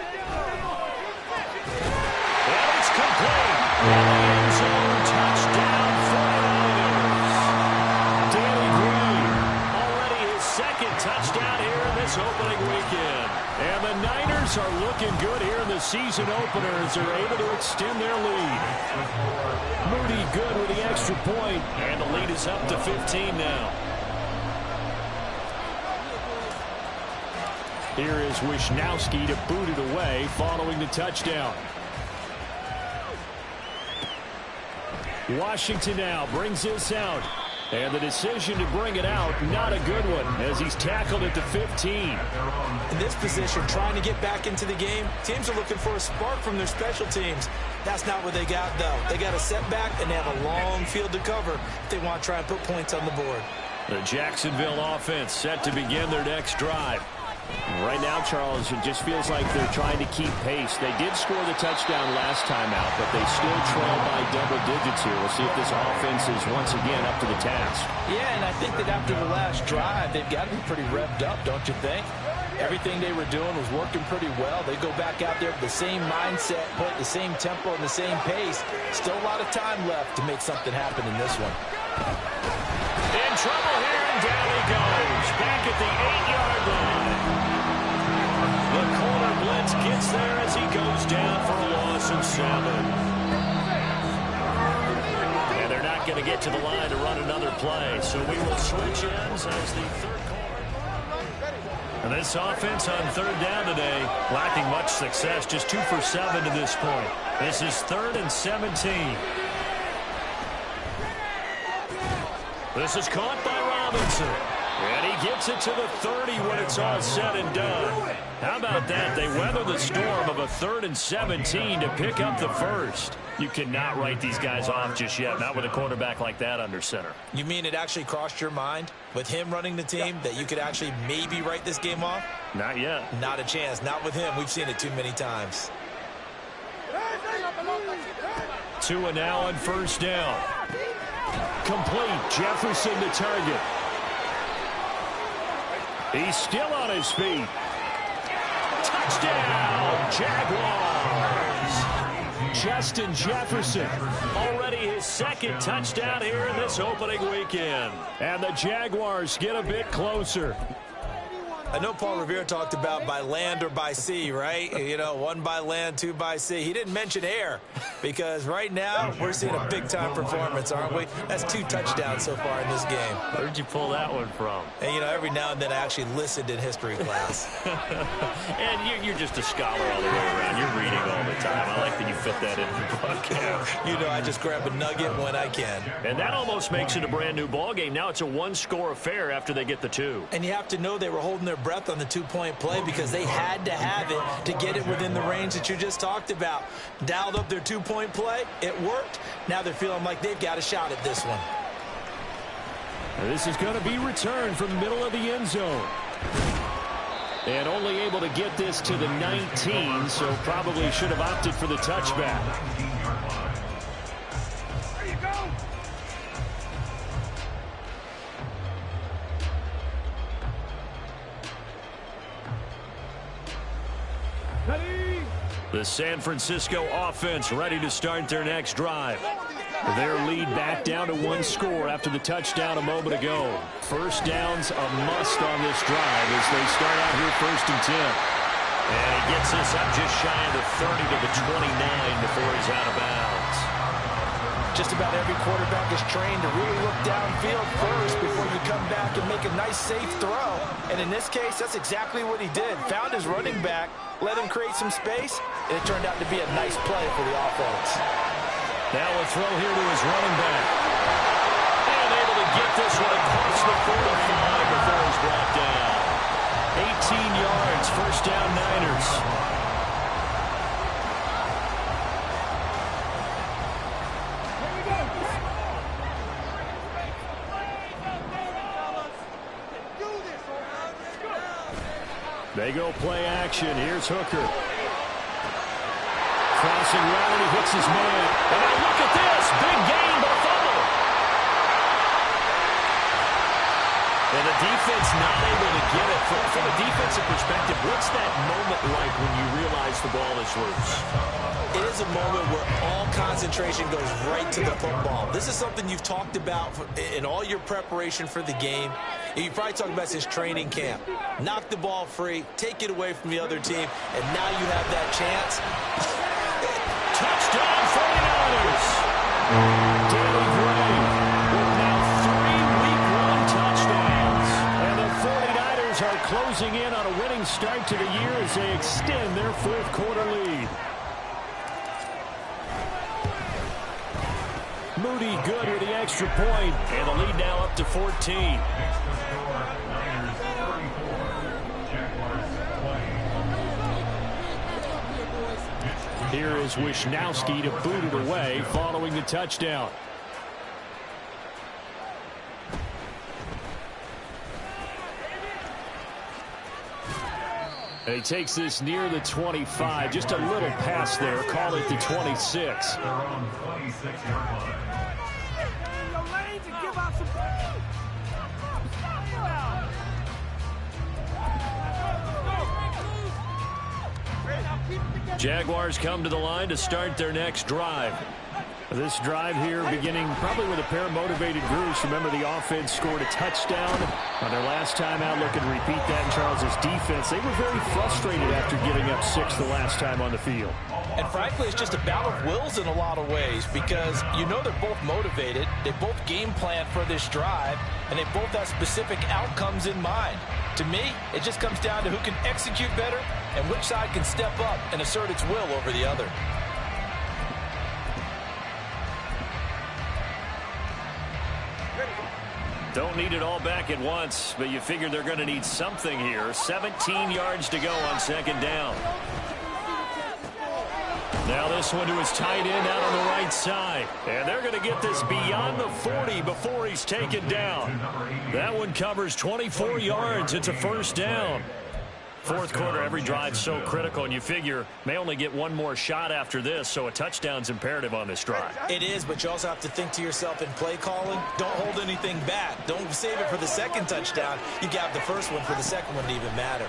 it's complete. End zone touchdown for the Niners. Danny Green, already his 2nd touchdown here in this opening weekend. And the Niners are looking good here in the season opener as they're able to extend their lead. Moody good with the extra point, and the lead is up to 15 now. Here is Wisnowski to boot it away following the touchdown. Washington now brings this out. And the decision to bring it out, not a good one, as he's tackled at the 15. In this position, trying to get back into the game, teams are looking for a spark from their special teams. That's not what they got, though. They got a setback, and they have a long field to cover if they want to try and put points on the board. The Jacksonville offense set to begin their next drive. Right now, Charles, it just feels like they're trying to keep pace. They did score the touchdown last time out, but they still trail by double digits here. We'll see if this offense is once again up to the task. Yeah, and I think that after the last drive, they've got to be pretty revved up, don't you think? Everything they were doing was working pretty well. They go back out there with the same mindset, put the same tempo and the same pace. Still a lot of time left to make something happen in this one. In trouble here, and down he goes. Back at the 8-yard line. The corner blitz gets there as he goes down for a loss of 7. And they're not going to get to the line to run another play, so we will switch ends as the 3rd quarter. And this offense on 3rd down today, lacking much success, just 2 for 7 to this point. This is 3rd and 17. This is caught by Robinson. And he gets it to the 30 when it's all said and done. How about that? They weather the storm of a 3rd and 17 to pick up the first. You cannot write these guys off just yet, not with a quarterback like that under center. You mean it actually crossed your mind with him running the team that you could actually maybe write this game off? Not yet. Not a chance. Not with him. We've seen it too many times. Tua now on first down. Complete. Jefferson the target. He's still on his feet. Touchdown, Jaguars. Justin Jefferson, already his 2nd touchdown here in this opening weekend. And the Jaguars get a bit closer. I know Paul Revere talked about by land or by sea, right? You know, 1 by land, 2 by sea. He didn't mention air because right now we're seeing a big-time performance, aren't we? That's 2 touchdowns so far in this game. Where'd you pull that one from? And, you know, every now and then I actually listened in history class. And you're just a scholar all the way around. You're reading all the time. I like that you fit that in the book. You know, I just grab a nugget when I can. And that almost makes it a brand-new ball game. Now it's a 1-score affair after they get the 2. And you have to know they were holding their breath on the 2-point play because they had to have it to get it within the range that you just talked about. Dialed up their 2-point play. It worked. Now they're feeling like they've got a shot at this one. This is going to be returned from the middle of the end zone. And only able to get this to the 19, so probably should have opted for the touchback. There you go. The San Francisco offense ready to start their next drive. Their lead back down to 1 score after the touchdown a moment ago. First down's a must on this drive as they start out here 1st and 10. And he gets this up just shy of the 30 to the 29 before he's out of bounds. Just about every quarterback is trained to really look downfield first before you come back and make a nice, safe throw. And in this case, that's exactly what he did. Found his running back, let him create some space, and it turned out to be a nice play for the offense. Now a throw here to his running back. And able to get this one across the 45 before he's brought down. 18 yards, first down Niners. They go play action. Here's Hooker. Crossing route, and he hits his man. And now look at this. Big gain, but a fumble. And the defense not able to get it. From a defensive perspective, what's that moment like when you realize the ball is loose? It is a moment where all concentration goes right to the football. This is something you've talked about in all your preparation for the game. You probably talked about since training camp. Knock the ball free, take it away from the other team, and now you have that chance. Touchdown 49ers! Danny Gray with now 3 Week 1 touchdowns. And the 49ers are closing in on a winning start to the year as they extend their 4th quarter lead. Moody good with the extra point, and the lead now up to 14. Here is Wisnowski to boot it away following the touchdown. And he takes this near the 25. Just a little pass there. Call it the 26. Jaguars come to the line to start their next drive. This drive here beginning probably with a pair of motivated groups. Remember, the offense scored a touchdown on their last time out. Looking to repeat that in Charles's defense. They were very frustrated after giving up 6 the last time on the field. And frankly, it's just a battle of wills in a lot of ways because you know they're both motivated. They both game plan for this drive, and they both have specific outcomes in mind. To me, it just comes down to who can execute better and which side can step up and assert its will over the other. Don't need it all back at once, but you figure they're going to need something here. 17 yards to go on second down. Now this one to his tight end out on the right side. And they're going to get this beyond the 40 before he's taken down. That one covers 24 yards. It's a first down. Fourth quarter, every drive so critical, and you figure may only get one more shot after this, so a touchdown's imperative on this drive. It is, but you also have to think to yourself in play calling, don't hold anything back. Don't save it for the second touchdown. You got the first one for the second one to even matter.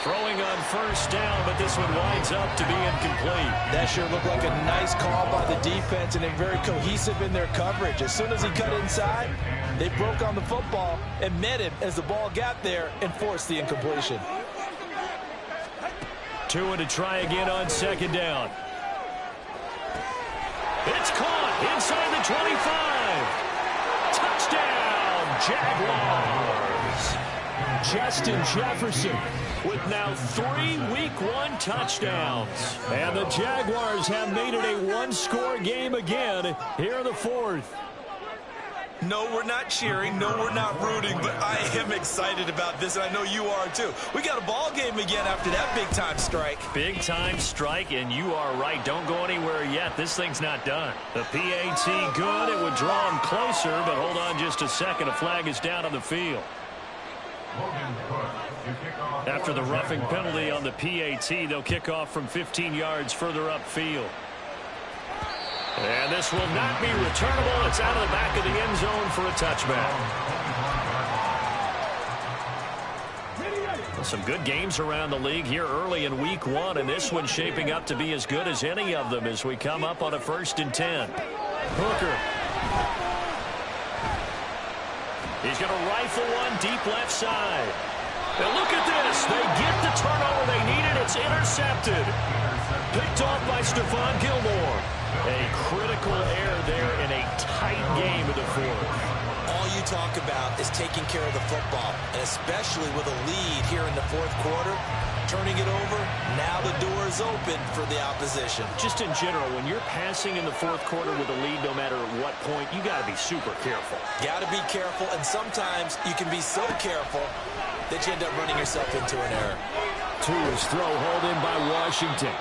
Throwing on first down, but this one winds up to be incomplete. That sure looked like a nice call by the defense, and they're very cohesive in their coverage. As soon as he cut inside, they broke on the football and met him as the ball got there and forced the incompletion. Tua to try again on second down. It's caught inside the 25. Touchdown, Jaguars. Justin Jefferson with now 3 Week 1 touchdowns. And the Jaguars have made it a one-score game again here in the fourth. No, we're not cheering. No, we're not rooting, but I am excited about this, and I know you are too. We got a ball game again after that big-time strike. Big-time strike, and you are right. Don't go anywhere yet. This thing's not done. The PAT good. It would draw him closer, but hold on just a second. A flag is down on the field. After the roughing penalty on the PAT, they'll kick off from 15 yards further upfield. And this will not be returnable. It's out of the back of the end zone for a touchback. Well, some good games around the league here early in Week 1, and this one's shaping up to be as good as any of them as we come up on a 1st and 10. Hooker. He's going to rifle one deep left side. And look at this. They get the turnover they needed. It's intercepted. Picked off by Stephon Gilmore. A critical error there in a tight game in the fourth. All you talk about is taking care of the football, and especially with a lead here in the fourth quarter, turning it over, now the door is open for the opposition. Just in general, when you're passing in the fourth quarter with a lead, no matter at what point, you got to be super careful. Got to be careful, and sometimes you can be so careful that you end up running yourself into an error. Tua's throw hauled in by Washington.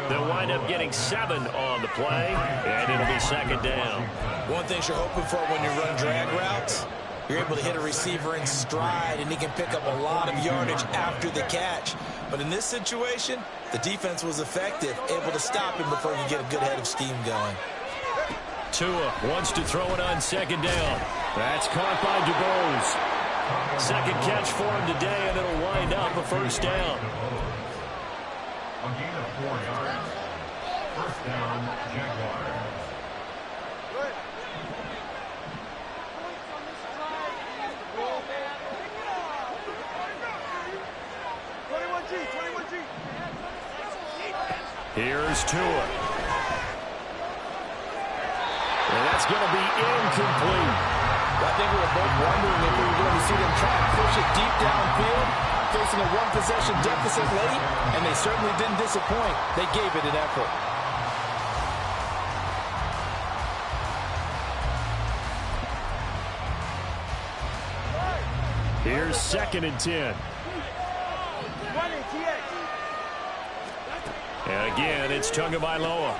They'll wind up getting 7 on the play, and it'll be second down. One thing you're hoping for when you run drag routes, you're able to hit a receiver in stride, and he can pick up a lot of yardage after the catch. But in this situation, the defense was effective, able to stop him before you get a good head of steam going. Tua wants to throw it on second down. That's caught by DuBose. Second catch for him today, and it'll wind up a first down. A gain of 4 yards. First down, Jaguars. Here's Tua. And that's going to be incomplete. I think we were both wondering if we were going to see them try and push it deep downfield, facing a one-possession deficit late, and they certainly didn't disappoint. They gave it an effort. Here's 2nd and 10. And again, it's Tagovailoa.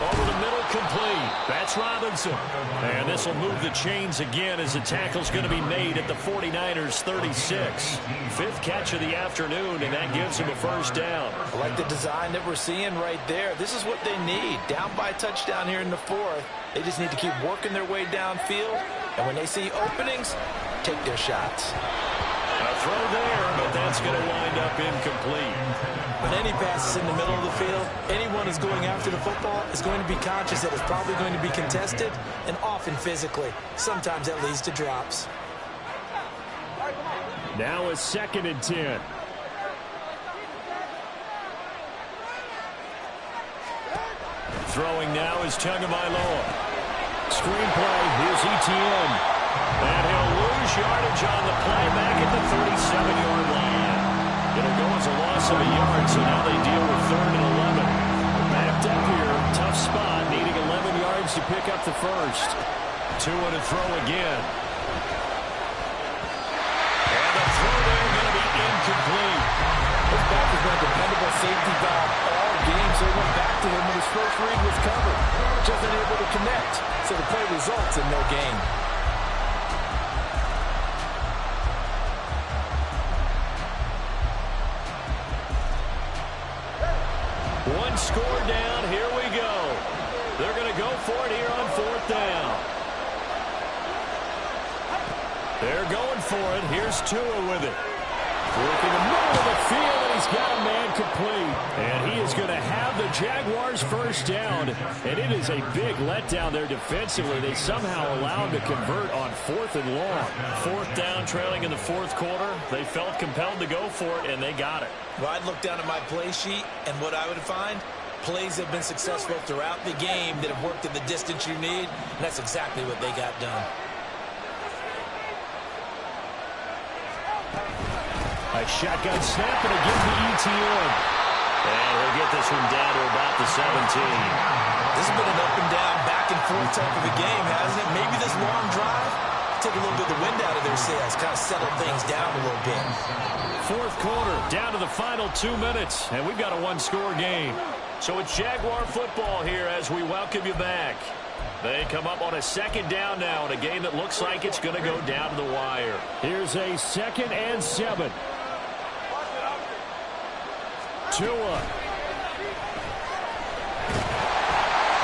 Over the middle, complete. That's Robinson. And this will move the chains again as the tackle's going to be made at the 49ers' 36. 5th catch of the afternoon, and that gives him a first down. I like the design that we're seeing right there. This is what they need. Down by a touchdown here in the fourth. They just need to keep working their way downfield. And when they see openings, take their shots. A throw there, but that's going to wind up incomplete. When any pass is in the middle of the field, anyone who's going after the football is going to be conscious that it's probably going to be contested, and often physically. Sometimes that leads to drops. Now a 2nd and 10. Throwing now is Tagovailoa. Screenplay, here's Etienne. And he'll lose yardage on the play back at the 37-yard line. It'll go as a loss of a yard, so now they deal with 3rd and 11. Backed up here, tough spot, needing 11 yards to pick up the first. Tua to throw again. And the throw there going to be incomplete. His back has been a dependable safety valve all game, so he went back to him when his first read was covered. Just unable to connect, so the play results in no gain. One score down. Here we go. They're going to go for it here on 4th down. They're going for it. Here's Tua with it. Working the middle of the field, and he's got a man complete. And he is going to have the Jaguars first down. And it is a big letdown there defensively. They somehow allow him to convert on 4th and long. 4th down, trailing in the 4th quarter. They felt compelled to go for it, and they got it. Well, I'd look down at my play sheet, and what I would find, plays have been successful throughout the game that have worked at the distance you need, and that's exactly what they got done. A shotgun snap, and it gives the ETN. And he'll get this one down to about the 17. This has been an up and down, back and forth type of a game, hasn't it? Maybe this long drive take a little bit of the wind out of their sails, kind of settle things down a little bit. 4th quarter, down to the final 2 minutes, and we've got a one-score game. So it's Jaguar football here as we welcome you back. They come up on a 2nd down now in a game that looks like it's going to go down to the wire. Here's a 2nd and 7. Tua.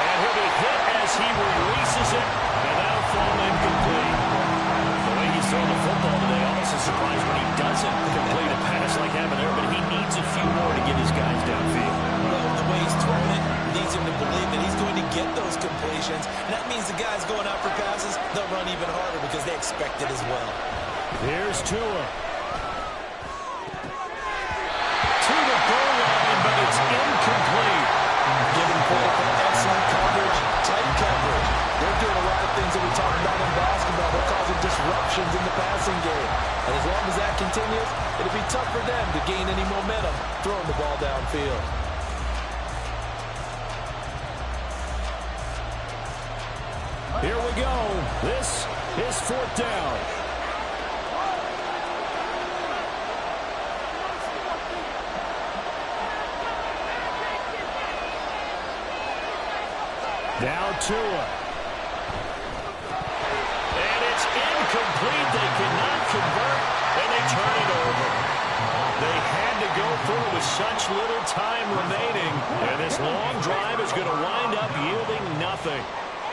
And he'll be hit as he releases it, and that'll fall incomplete. The way he's throwing the football today, almost a surprise when he doesn't complete a pass like having there, but he needs a few more to get his guys downfield. Well, the way he's throwing it leads him to believe that he's going to get those completions. And that means the guys going out for passes, they'll run even harder because they expect it as well. Here's Tua. To the goal line, but it's incomplete. Giving credit for excellent coverage, tight coverage. They're doing a lot of things that we talk about in basketball. They're causing disruptions in the passing game. And as long as that continues, it'll be tough for them to gain any momentum throwing the ball downfield. Here we go. This is 4th down. Now Tua. And it's incomplete. They cannot convert, and they turn it over. They had to go for it with such little time remaining, and this long drive is going to wind up yielding nothing.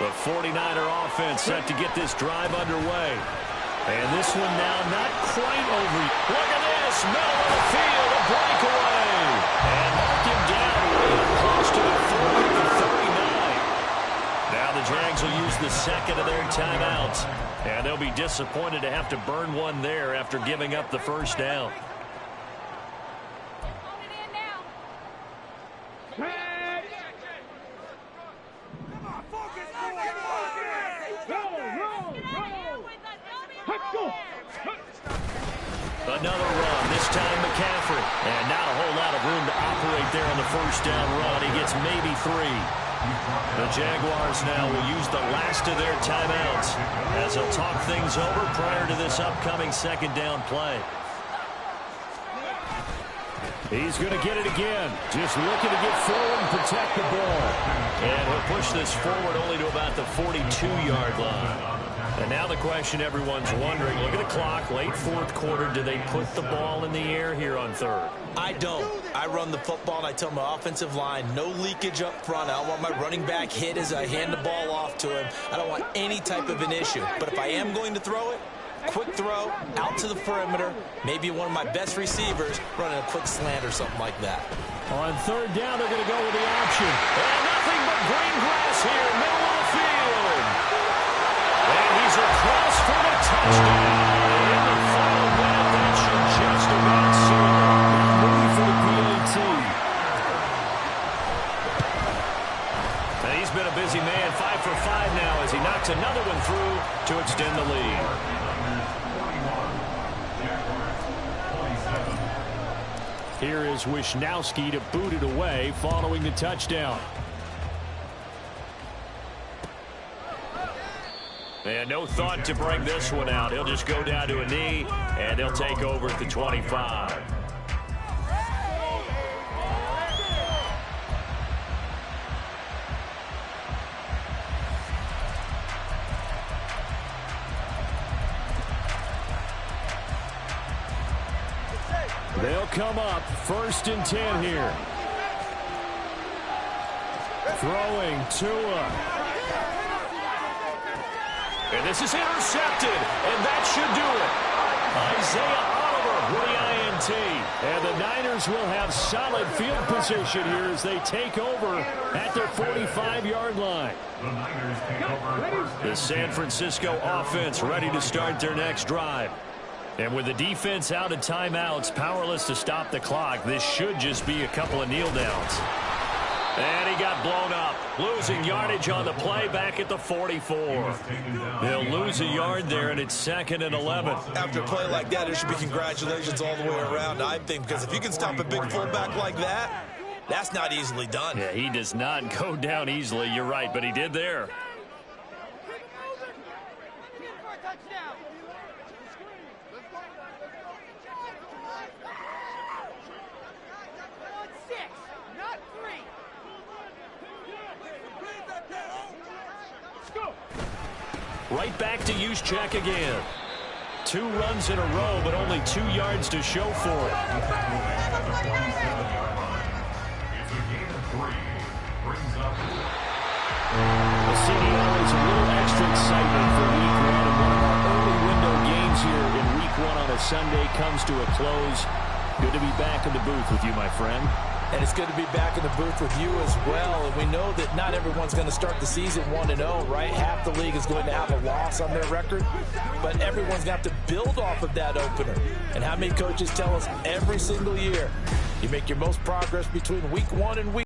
The 49er offense set to get this drive underway. And this one now not quite over. Look at this. Middle of the field, a breakaway. And mark him down way close to the 39. Now the Jags will use the 2nd of their timeouts. And they'll be disappointed to have to burn one there after giving up the first down. Another run, this time McCaffrey. And not a whole lot of room to operate there on the first down run. He gets maybe 3. The Jaguars now will use the last of their timeouts as they'll talk things over prior to this upcoming 2nd down play. He's going to get it again. Just looking to get forward and protect the ball. And he'll push this forward only to about the 42-yard line. And now the question everyone's wondering, look at the clock, late 4th quarter, do they put the ball in the air here on 3rd? I don't. I run the football, and I tell my offensive line, no leakage up front. I don't want my running back hit as I hand the ball off to him. I don't want any type of an issue. But if I am going to throw it, quick throw, out to the perimeter, maybe one of my best receivers running a quick slant or something like that. On 3rd down, they're going to go with the option. And nothing but green grass here, middle of the field. And he's across for the touchdown. In the final minute, that should just about seal it. Moving for the PAT. And he's been a busy man, 5 for 5 now as he knocks another one through to extend the lead. Here is Wisnowski to boot it away following the touchdown. And no thought to bring this one out. He'll just go down to a knee, and they'll take over at the 25. They'll come up 1st and 10 here. Throwing Tua. And this is intercepted, and that should do it. Isaiah Oliver with the INT. And the Niners will have solid field position here as they take over at their 45-yard line. The Niners take over. The San Francisco offense ready to start their next drive. And with the defense out of timeouts, powerless to stop the clock, this should just be a couple of kneel downs. And he got blown up, losing yardage on the play back at the 44. They'll lose a yard there, and it's 2nd and 11. After a play like that, there should be congratulations all the way around, I think, because if you can stop a big fullback like that, that's not easily done. Yeah, he does not go down easily, you're right, but he did there. Right back to use check again. 2 runs in a row, but only 2 yards to show for it. It's a gain of 3. Brings up. The CDL is a little extra excitement for Week 1, and one of our early window games here in Week 1 on a Sunday comes to a close. Good to be back in the booth with you, my friend. And it's good to be back in the booth with you as well. And we know that not everyone's going to start the season 1-0, right? Half the league is going to have a loss on their record. But everyone's got to build off of that opener. And how many coaches tell us every single year, you make your most progress between Week 1 and Week